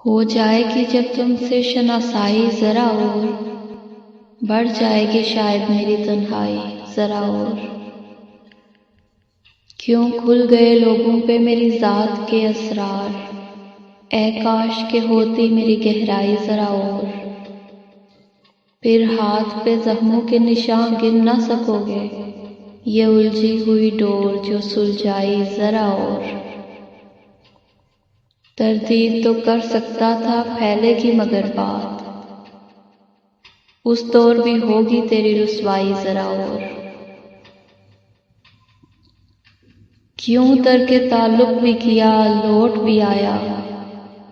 ہو جائے گی جب تم سے شناسائی ذرا اور، بڑھ جائے گی شاید میری تنہائی ذرا اور، کیوں کھل گئے لوگوں پہ میری ذات کے اسرار، اے کاش کہ ہوتی میری گہرائی ذرا اور، پھر ہاتھ پہ زخموں کے نشان گن نہ سکو گے، یہ الجھی ہوئی ڈور جو سلجھائی ذرا اور، تردید تو کر سکتا تھا پھیلے گی مگر بات، اس دور بھی ہوگی تیری رسوائی ذرا اور، کیوں ترک تعلق بھی کیا لوٹ بھی آیا،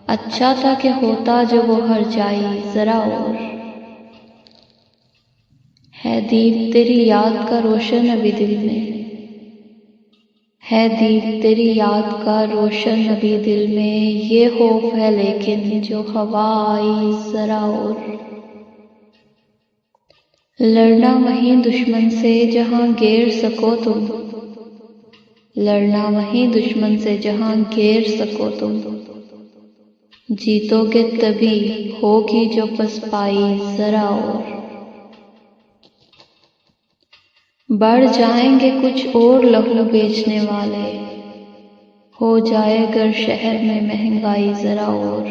اچھا تھا کہ ہوتا جو وہ ہر جائی ذرا اور، ہے دیپ تیری یاد کا روشن ابھی دل میں، ہے دیپ تیری یاد کا روشن ابھی دل میں، یہ خوف ہے لیکن جو ہوا آئی ذرا اور، لڑنا وہیں دشمن سے جہاں گھیر سکو تم، لڑنا وہیں دشمن سے جہاں گھیر سکو تم، جیتو گے تبھی ہوگی جو پسپائی ذرا اور، بڑھ جائیں گے کچھ اور لہو بیچنے والے، ہو جائے گر شہر میں مہنگائی ذرا اور،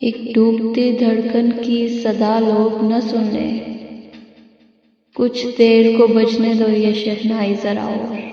ایک ڈوبتی دھڑکن کی صدا لوگ نہ سن لیں، کچھ دیر کو بجنے دو یہ شہنائی ذرا اور۔